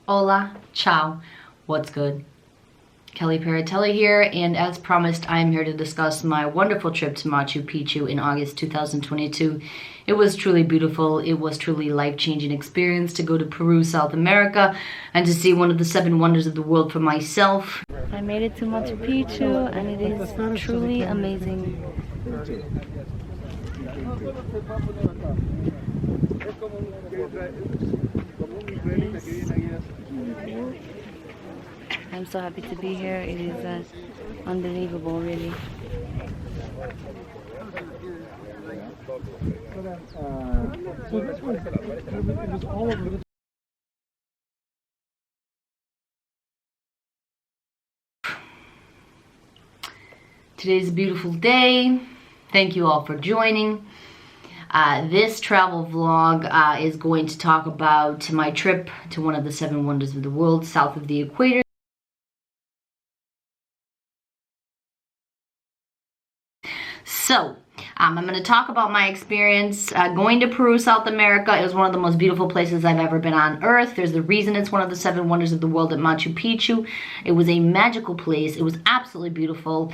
Hola, ciao, what's good? Kelly Paratelli here, and as promised, I am here to discuss my wonderful trip to Machu Picchu in August 2022. It was truly beautiful. It was truly a life-changing experience to go to Peru, South America, and to see one of the 7 wonders of the world for myself. I made it to Machu Picchu, and it is truly amazing. I'm so happy to be here. It is unbelievable, really. Today's a beautiful day. Thank you all for joining. This travel vlog is going to talk about my trip to one of the 7 wonders of the world south of the equator. So, I'm going to talk about my experience going to Peru, South America. It was one of the most beautiful places I've ever been on earth. There's the reason it's one of the 7 wonders of the world at Machu Picchu. It was a magical place. It was absolutely beautiful.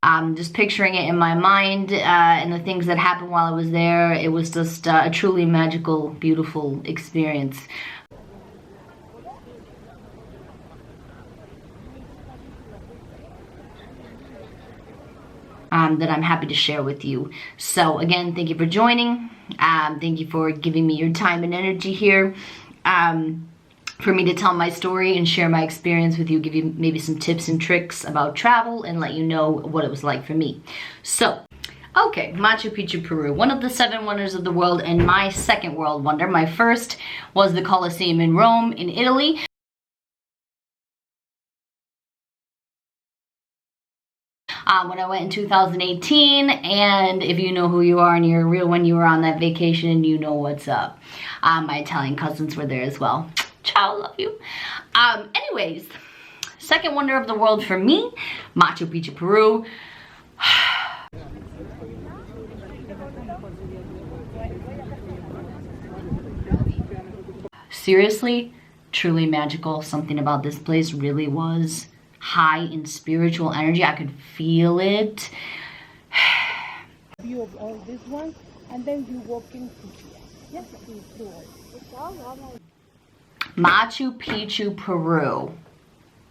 I'm just picturing it in my mind and the things that happened while I was there. It was just a truly magical, beautiful experience. That I'm happy to share with you. So again, thank you for joining. Thank you for giving me your time and energy here for me to tell my story and share my experience with you, give you maybe some tips and tricks about travel and let you know what it was like for me. So, okay, Machu Picchu, Peru, one of the 7 wonders of the world and my second world wonder. My first was the Colosseum in Rome in Italy. When I went in 2018, and if you know who you are and you're real when you were on that vacation, you know what's up. My Italian cousins were there as well. Ciao, love you. Anyways, second wonder of the world for me, Machu Picchu, Peru. Seriously, truly magical. Something about this place really was high in spiritual energy. I could feel it. View of all this one, and then you walk into here. Yes, Machu Picchu, Peru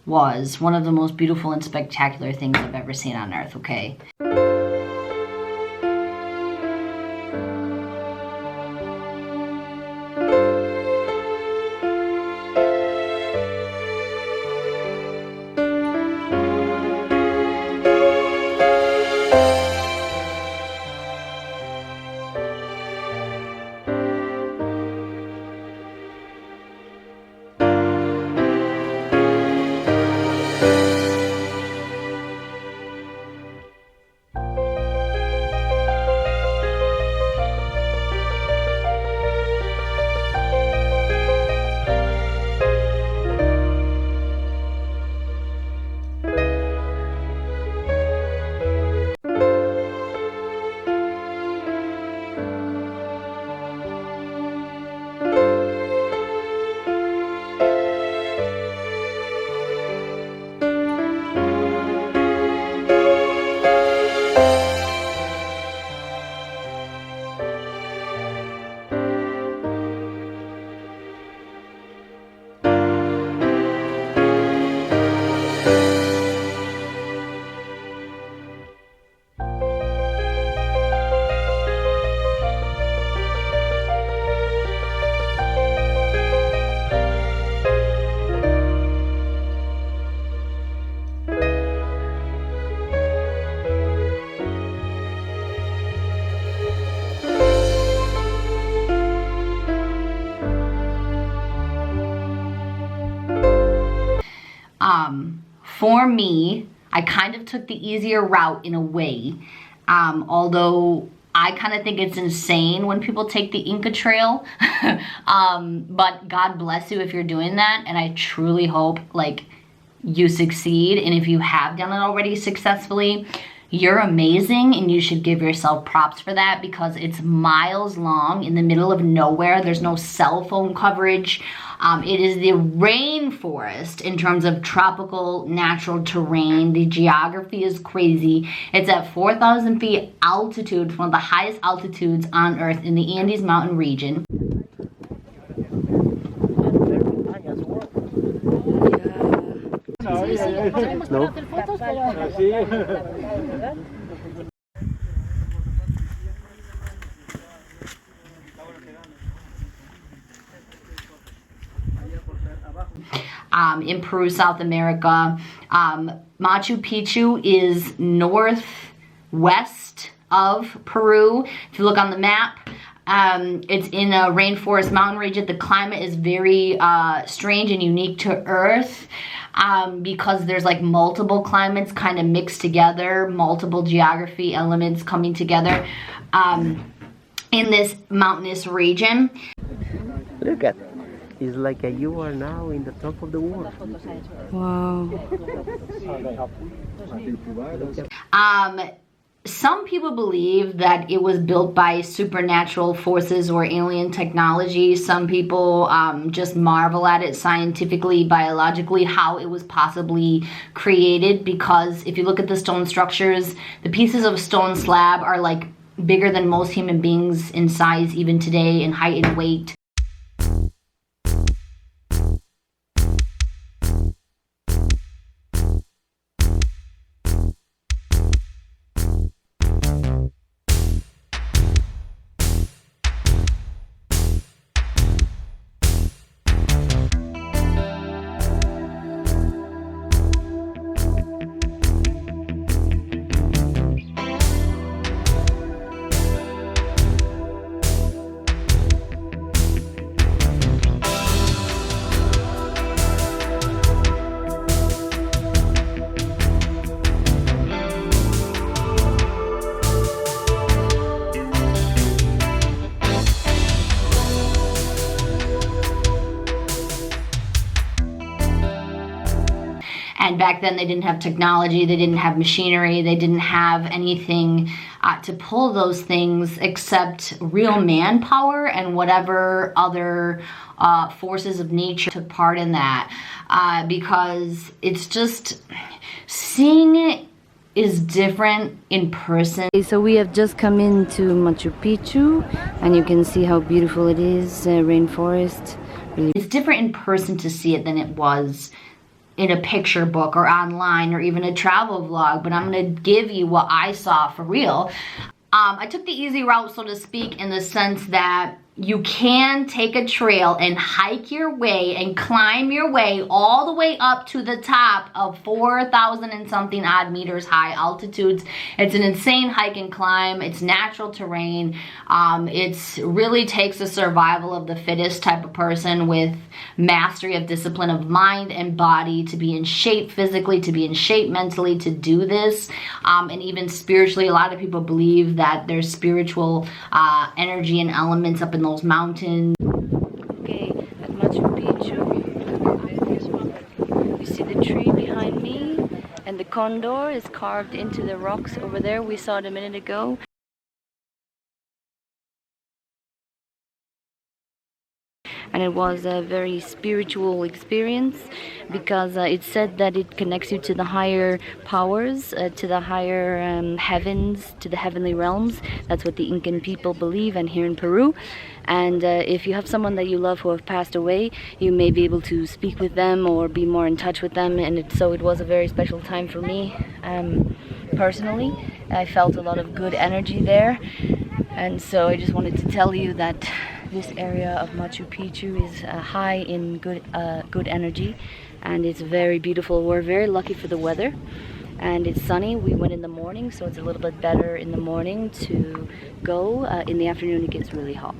was one of the most beautiful and spectacular things I've ever seen on earth, okay? For me, I kind of took the easier route in a way, although I kind of think it's insane when people take the Inca Trail, but God bless you if you're doing that, and I truly hope, like, you succeed, and if you have done it already successfully, you're amazing, and you should give yourself props for that, because it's miles long in the middle of nowhere. There's no cell phone coverage. It is the rainforest in terms of tropical natural terrain. The geography is crazy. It's at 4,000 feet altitude, one of the highest altitudes on Earth in the Andes mountain region. In Peru, South America. Machu Picchu is northwest of Peru. If you look on the map, it's in a rainforest mountain region. The climate is very strange and unique to Earth, because there's like multiple climates kind of mixed together, multiple geography elements coming together in this mountainous region. Look at it. It's like you are now in the top of the world. Wow. Some people believe that it was built by supernatural forces or alien technology. Some people just marvel at it scientifically, biologically, how it was possibly created, because if you look at the stone structures, the pieces of stone slab are like bigger than most human beings in size even today, in height and weight. And back then they didn't have technology, they didn't have machinery, they didn't have anything to pull those things except real manpower and whatever other forces of nature took part in that. Because it's just, seeing it is different in person. Okay, so we have just come into Machu Picchu, and you can see how beautiful it is, rainforest. It's different in person to see it than it was in a picture book or online or even a travel vlog, but I'm gonna give you what I saw for real. I took the easy route, so to speak, in the sense that you can take a trail and hike your way and climb your way all the way up to the top of 4,000 and something odd meters high altitudes. It's an insane hike and climb. It's natural terrain. It really takes a survival of the fittest type of person with mastery of discipline of mind and body to be in shape physically, to be in shape mentally, to do this. And even spiritually, a lot of people believe that there's spiritual energy and elements up in those mountains. Okay, at Machu Picchu, you see the tree behind me, and the condor is carved into the rocks over there. We saw it a minute ago. And it was a very spiritual experience, because it said that it connects you to the higher powers, to the higher heavens, to the heavenly realms. That's what the Incan people believe, and here in Peru. And if you have someone that you love who have passed away, you may be able to speak with them or be more in touch with them. And so it was a very special time for me personally. I felt a lot of good energy there, and so I just wanted to tell you that this area of Machu Picchu is high in good energy, and it's very beautiful. We're very lucky for the weather, and it's sunny. We went in the morning, so it's a little bit better in the morning to go. In the afternoon it gets really hot.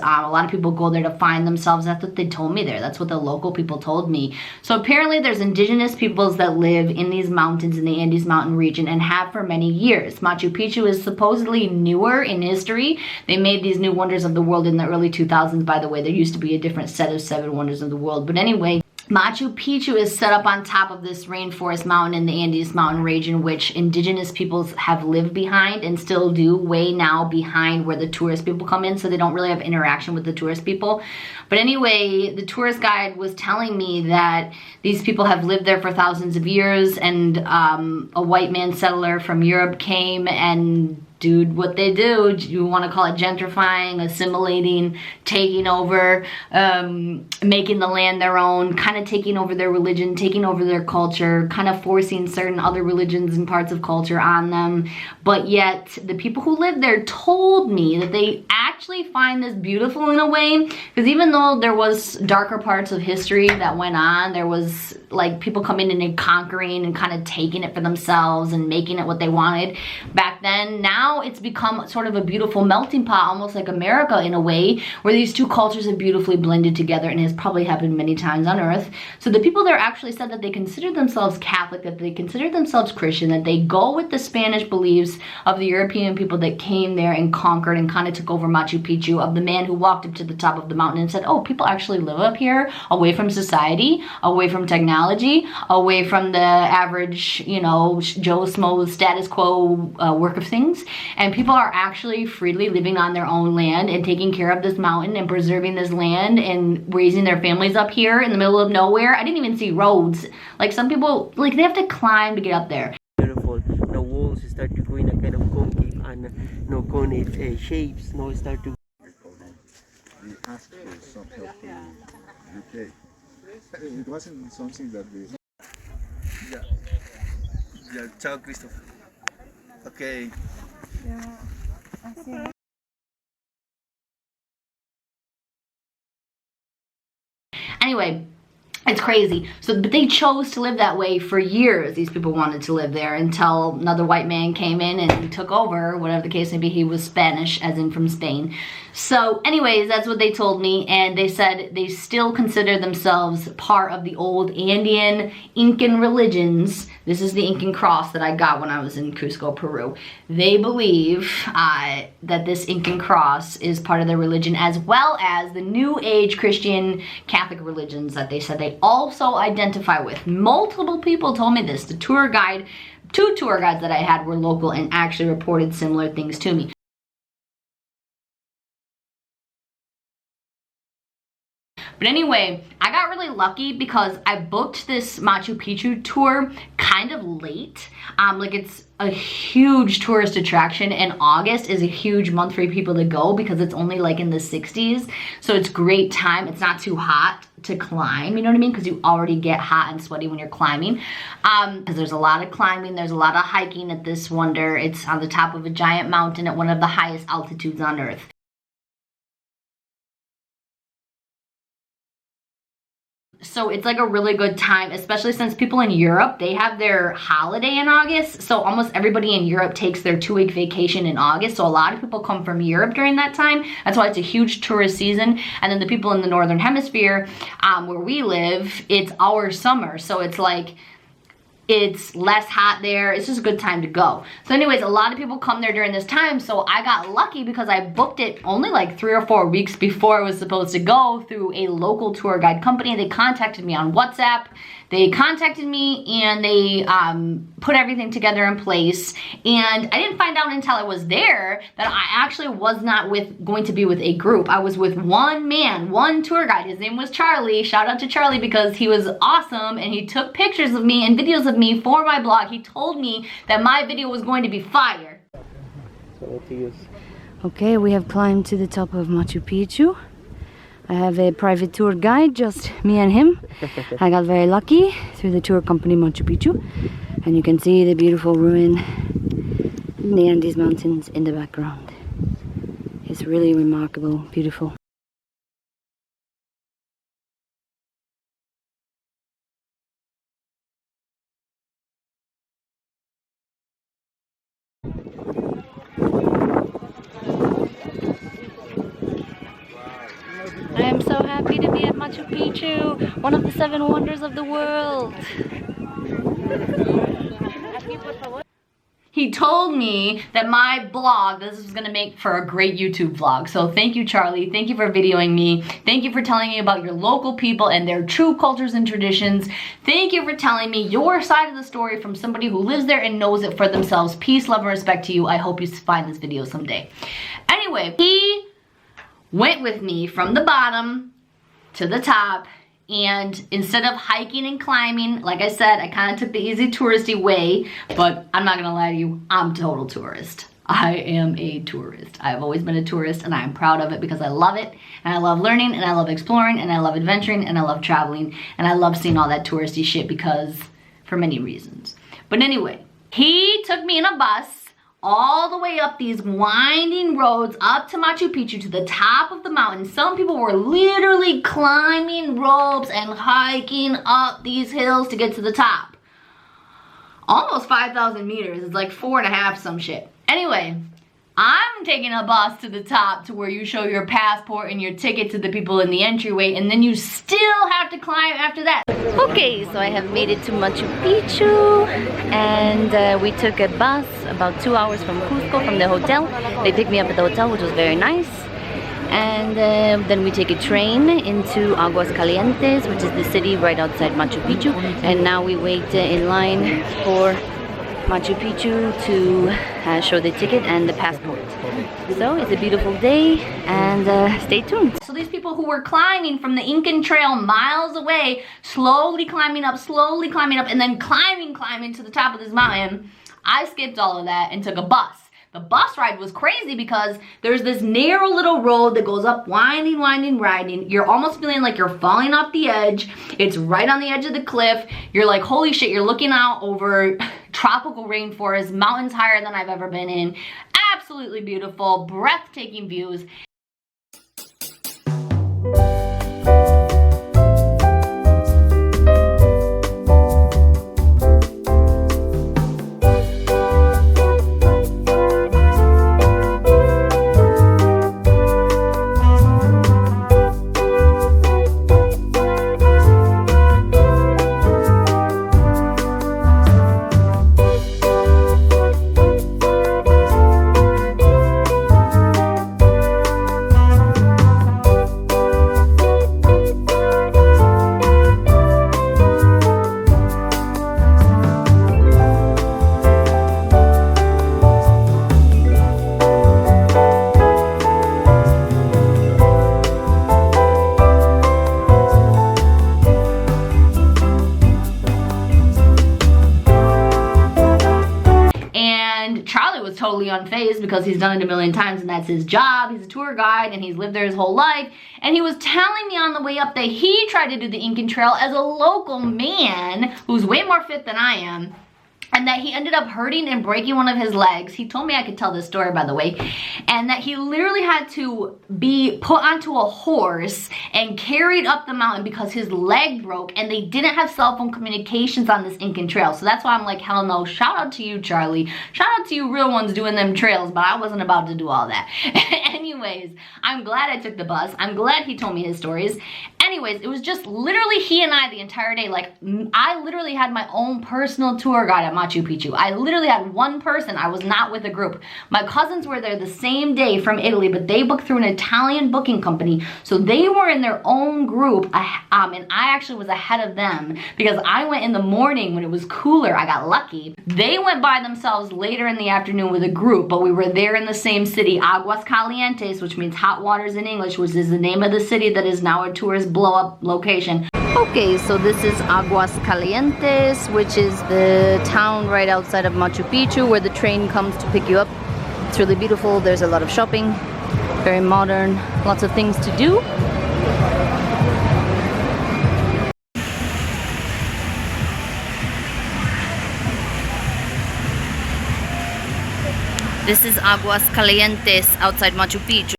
A lot of people go there to find themselves. That's what they told me there. That's what the local people told me. So apparently there's indigenous peoples that live in these mountains in the Andes mountain region and have for many years. Machu Picchu is supposedly newer in history. They made these new wonders of the world in the early 2000s, by the way. There used to be a different set of 7 wonders of the world. But anyway, Machu Picchu is set up on top of this rainforest mountain in the Andes mountain region, which indigenous peoples have lived behind and still do, way now behind where the tourist people come in, so they don't really have interaction with the tourist people. But anyway, the tourist guide was telling me that these people have lived there for thousands of years, and a white man settler from Europe came and did what they do. You want to call it gentrifying, assimilating, taking over, making the land their own, kind of taking over their religion, taking over their culture, kind of forcing certain other religions and parts of culture on them. But yet the people who live there told me that they actually find this beautiful in a way, because even though there was darker parts of history that went on, there was like people coming in and conquering and kind of taking it for themselves and making it what they wanted back then. Now it's become sort of a beautiful melting pot, almost like America in a way, where these two cultures have beautifully blended together, and has probably happened many times on earth. So the people there actually said that they consider themselves Catholic, that they consider themselves Christian, that they go with the Spanish beliefs of the European people that came there and conquered and kind of took over Machu Picchu, of the man who walked up to the top of the mountain and said, oh, people actually live up here, away from society, away from technology, away from the average, you know, Joe Schmo's status quo work of things. And people are actually freely living on their own land and taking care of this mountain and preserving this land and raising their families up here in the middle of nowhere. I didn't even see roads. Like some people, like they have to climb to get up there. Beautiful. The walls start to go in a kind of concave and no conic shapes. No, start to. We asked for some help from UK. It wasn't something that we. Yeah. Yeah. Ciao, Christopher. Okay. Anyway, it's crazy. So, but they chose to live that way for years. These people wanted to live there until another white man came in and took over, whatever the case may be. He was Spanish, as in from Spain. So anyways, that's what they told me, and they said they still consider themselves part of the old Andean Incan religions. This is the Incan cross that I got when I was in Cusco, Peru. They believe that this Incan cross is part of their religion, as well as the New Age Christian Catholic religions that they said they also identify with. Multiple people told me this. The tour guide, 2 tour guides that I had were local and actually reported similar things to me. But anyway, I got really lucky because I booked this Machu Picchu tour kind of late. Like it's a huge tourist attraction, and August is a huge month for people to go because it's only like in the 60s. So it's great time. It's not too hot to climb, you know what I mean? Because you already get hot and sweaty when you're climbing. Because there's a lot of climbing, there's a lot of hiking at this wonder. It's on the top of a giant mountain at one of the highest altitudes on earth. So it's like a really good time, especially since people in Europe, they have their holiday in August. So almost everybody in Europe takes their 2-week vacation in August. So a lot of people come from Europe during that time. That's why it's a huge tourist season. And then the people in the Northern Hemisphere, where we live, it's our summer. So it's like, it's less hot there. It's just a good time to go. So anyways, a lot of people come there during this time. So I got lucky because I booked it only like 3 or 4 weeks before I was supposed to go through a local tour guide company. They contacted me on WhatsApp. They contacted me and they put everything together in place. And I didn't find out until I was there that I actually was not going to be with a group. I was with one man, one tour guide. His name was Charlie. Shout out to Charlie because he was awesome and he took pictures of me and videos of me for my blog. He told me that my video was going to be fire. Okay, we have climbed to the top of Machu Picchu. I have a private tour guide, just me and him. I got very lucky through the tour company Machu Picchu. And you can see the beautiful ruin in the Andes Mountains in the background. It's really remarkable, beautiful. I am so happy to be at Machu Picchu, one of the 7 wonders of the world. He he told me that my blog, this was gonna make for a great YouTube vlog. So thank you, Charlie. Thank you for videoing me. Thank you for telling me about your local people and their true cultures and traditions. Thank you for telling me your side of the story from somebody who lives there and knows it for themselves. Peace, love, and respect to you. I hope you find this video someday. Anyway, he went with me from the bottom to the top, and instead of hiking and climbing, like I said, I kind of took the easy touristy way, but I'm not gonna lie to you, I'm a total tourist. I am a tourist. I've always been a tourist, and I'm proud of it because I love it, and I love learning, and I love exploring, and I love adventuring, and I love traveling, and I love seeing all that touristy shit because, for many reasons. But anyway, he took me in a bus all the way up these winding roads up to Machu Picchu to the top of the mountain. Some people were literally climbing ropes and hiking up these hills to get to the top. Almost 5,000 meters. It's like 4.5 some shit. Anyway, I'm taking a bus to the top to where you show your passport and your ticket to the people in the entryway, and then you still have to climb after that. Okay, so I have made it to Machu Picchu, and we took a bus about 2 hours from Cusco, from the hotel. They picked me up at the hotel, which was very nice. And then we take a train into Aguas Calientes, which is the city right outside Machu Picchu. And now we wait in line for Machu Picchu to show the ticket and the passport. So it's a beautiful day, and stay tuned. So these people who were climbing from the Incan trail miles away, slowly climbing up, and then climbing to the top of this mountain, I skipped all of that and took a bus. The bus ride was crazy because there's this narrow little road that goes up, winding, riding. You're almost feeling like you're falling off the edge. It's right on the edge of the cliff. You're like, holy shit, you're looking out over tropical rainforest, mountains higher than I've ever been in. Absolutely beautiful, breathtaking views. Totally unfazed because he's done it a million times and that's his job. He's a tour guide and he's lived there his whole life. And he was telling me on the way up that he tried to do the Incan Trail as a local man who's way more fit than I am, and that he ended up hurting and breaking one of his legs. He told me I could tell this story, by the way, and that he literally had to be put onto a horse and carried up the mountain because his leg broke, and they didn't have cell phone communications on this Incan Trail. So that's why I'm like, hell no, shout out to you, Charlie. Shout out to you real ones doing them trails, but I wasn't about to do all that. Anyways, I'm glad I took the bus. I'm glad he told me his stories. Anyways, it was just literally he and I the entire day. Like, I literally had my own personal tour guide at Machu Picchu. I literally had one person. I was not with a group. My cousins were there the same day from Italy, but they booked through an Italian booking company. So they were in their own group, and I actually was ahead of them because I went in the morning when it was cooler. I got lucky. They went by themselves later in the afternoon with a group, but we were there in the same city, Aguas Calientes, which means hot waters in English, which is the name of the city that is now a tourist blow-up location. Okay, so this is Aguas Calientes, which is the town right outside of Machu Picchu where the train comes to pick you up. It's really beautiful. There's a lot of shopping, very modern, lots of things to do. This is Aguas Calientes outside Machu Picchu.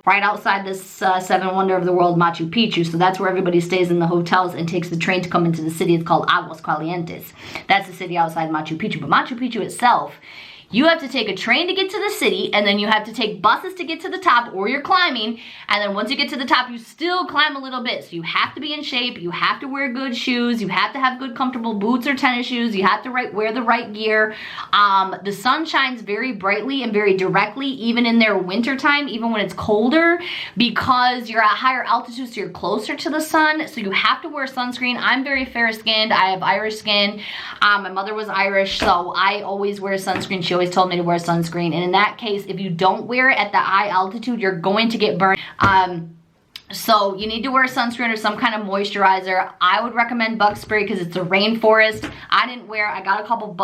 right outside this seven wonder of the world, Machu Picchu. So that's where everybody stays in the hotels and takes the train to come into the city. It's called Aguas Calientes. That's the city outside Machu Picchu. But Machu Picchu itself, you have to take a train to get to the city, and then you have to take buses to get to the top, or you're climbing, and then once you get to the top, you still climb a little bit. So you have to be in shape, you have to wear good shoes, you have to have good comfortable boots or tennis shoes, you have to wear the right gear. The sun shines very brightly and very directly, even in their winter time, even when it's colder, because you're at higher altitude, so you're closer to the sun, so you have to wear sunscreen. I'm very fair skinned, I have Irish skin, my mother was Irish, so I always wear sunscreen. She always told me to wear sunscreen, and in that case, if you don't wear it at that high altitude, you're going to get burned. So you need to wear sunscreen or some kind of moisturizer. I would recommend bug spray because it's a rainforest. I got a couple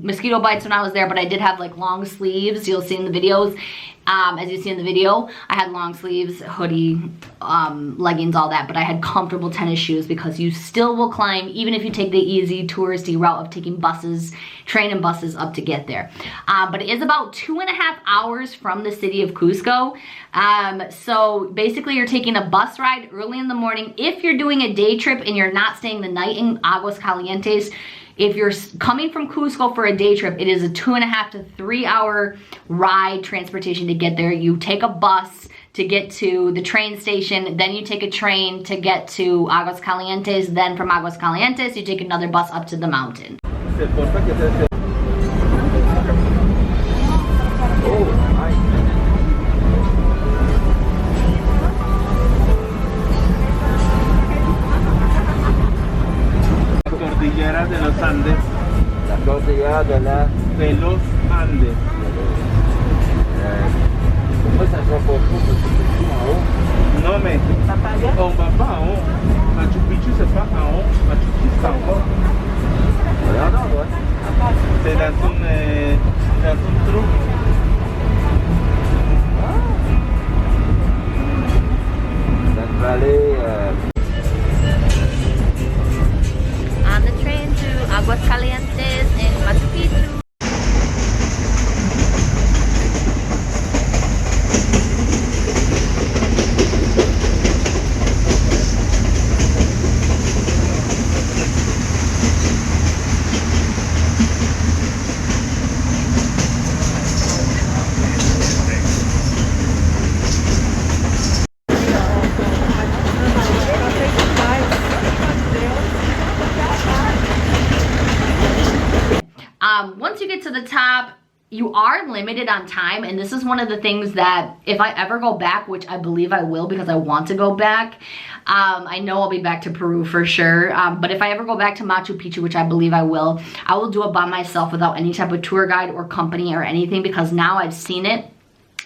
mosquito bites when I was there, but I did have like long sleeves. You'll see in the videos. As you see in the video, I had long sleeves, hoodie, leggings, all that, but I had comfortable tennis shoes because you still will climb, even if you take the easy touristy route of taking buses, train and buses up to get there. But it is about 2.5 hours from the city of Cusco. So basically you're taking a bus ride early in the morning. If you're doing a day trip and you're not staying the night in Aguas Calientes, if you're coming from Cusco for a day trip, it is a 2.5 to 3 hour ride transportation to get there. You take a bus to get to the train station, then you take a train to get to Aguas Calientes, then from Aguas Calientes, you take another bus up to the mountain. Cordillera de los Andes. La cordillera de los Andes. Moi, ça se rapproche pas parce que c'est tout en haut. Non, mais on va pas en haut. Machu Picchu, c'est pas en haut. Machu Picchu, c'est en bas. Regarde, ouais. C'est dans un trou. Cette vallée. On the train to Aguas Calientes in Machu Picchu. Once you get to the top, you are limited on time, and this is one of the things that if I ever go back, which I believe I will because I want to go back, I know I'll be back to Peru for sure, but if I ever go back to Machu Picchu, which I believe I will do it by myself without any type of tour guide or company or anything, because now I've seen it.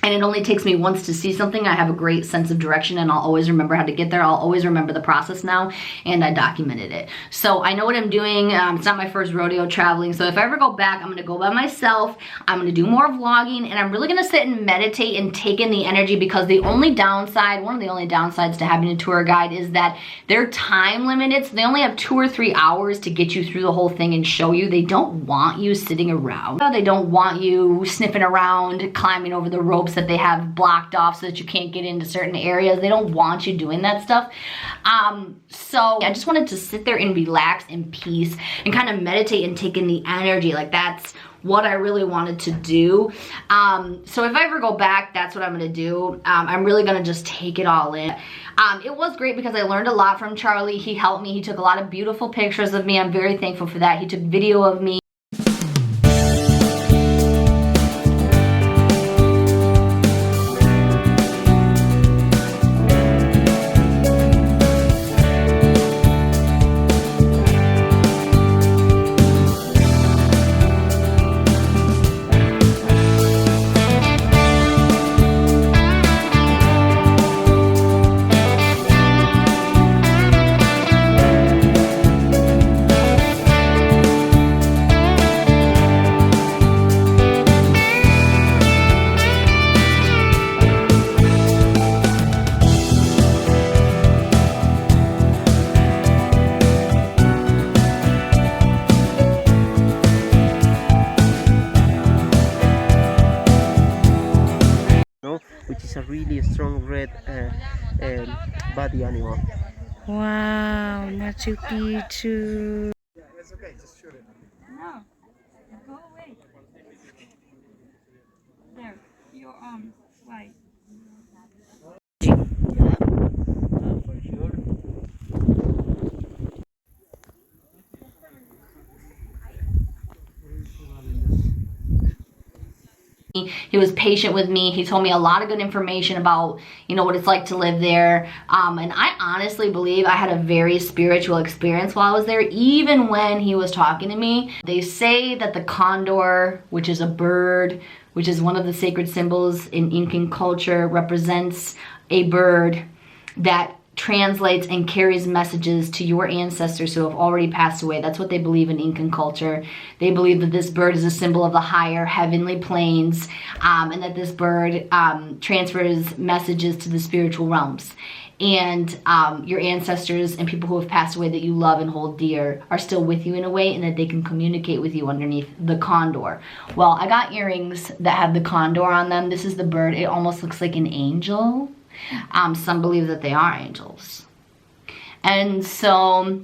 And it only takes me once to see something. I have a great sense of direction, and I'll always remember how to get there. I'll always remember the process now, and I documented it. So I know what I'm doing. It's not my first rodeo traveling. So if I ever go back, I'm gonna go by myself. I'm gonna do more vlogging, and I'm really gonna sit and meditate and take in the energy, because the only downside, one of the only downsides to having a tour guide is that they're time limited. So they only have 2 or 3 hours to get you through the whole thing and show you. They don't want you sitting around. They don't want you sniffing around, climbing over the ropes that they have blocked off so that you can't get into certain areas. They don't want you doing that stuff. So I just wanted to sit there and relax in peace and kind of meditate and take in the energy. Like, that's what I really wanted to do. So if I ever go back, that's what I'm gonna do. I'm really gonna just take it all in. It was great because I learned a lot from Charlie. He helped me. He took a lot of beautiful pictures of me. I'm very thankful for that. He took video of me. really strong red body animal. Wow, Machu Picchu. It's okay, just shoot it. No. Go away. There. Your arms. Why? Yeah, for sure. He was patient with me. He told me a lot of good information about, you know, what it's like to live there. And I honestly believe I had a very spiritual experience while I was there, even when he was talking to me. They say that the condor, which is a bird, which is one of the sacred symbols in Incan culture, represents a bird that translates and carries messages to your ancestors who have already passed away. That's what they believe in Incan culture. They believe that this bird is a symbol of the higher heavenly planes, and that this bird transfers messages to the spiritual realms. And your ancestors and people who have passed away that you love and hold dear are still with you in a way, and that they can communicate with you underneath the condor. Well, I got earrings that have the condor on them. This is the bird. It almost looks like an angel. Some believe that they are angels. And so,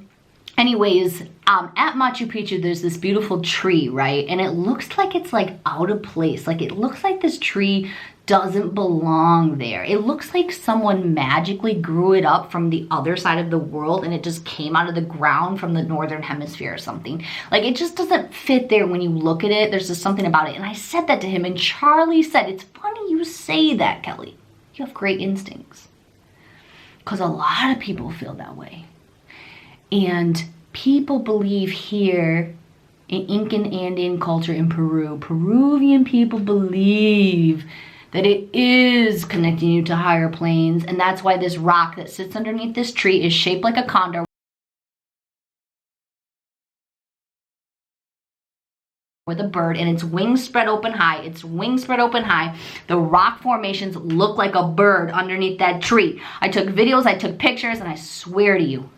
anyways, at Machu Picchu, there's this beautiful tree, right? And it looks like it's like out of place. Like it looks like this tree doesn't belong there. It looks like someone magically grew it up from the other side of the world and it just came out of the ground from the northern hemisphere or something. Like it just doesn't fit there when you look at it. There's just something about it. And I said that to him, and Charlie said, "It's funny you say that, Kelly. You have great instincts." Because a lot of people feel that way. And people believe here in Incan Andean culture in Peru, Peruvian people believe that it is connecting you to higher planes. And that's why this rock that sits underneath this tree is shaped like a condor with a bird, and its wings spread open high. Its wings spread open high. The rock formations look like a bird underneath that tree. I took videos, I took pictures, and I swear to you,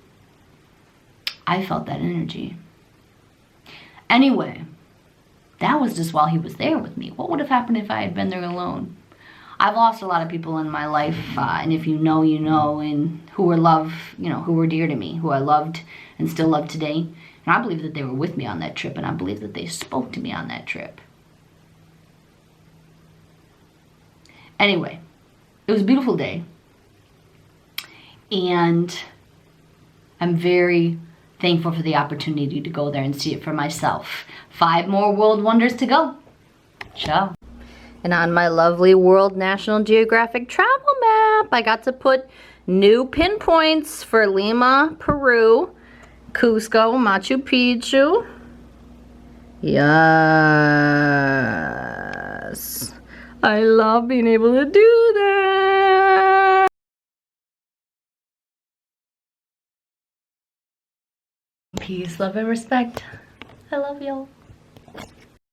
I felt that energy. Anyway, that was just while he was there with me. What would have happened if I had been there alone? I've lost a lot of people in my life, and if you know, you know, and who were loved, you know, who were dear to me, who I loved and still love today. And I believe that they were with me on that trip, and I believe that they spoke to me on that trip. Anyway, it was a beautiful day. And I'm very thankful for the opportunity to go there and see it for myself. 5 more world wonders to go. Ciao. And on my lovely World National Geographic travel map, I got to put new pinpoints for Lima, Peru, Cusco, Machu Picchu. Yes. I love being able to do that. Peace, love, and respect. I love y'all.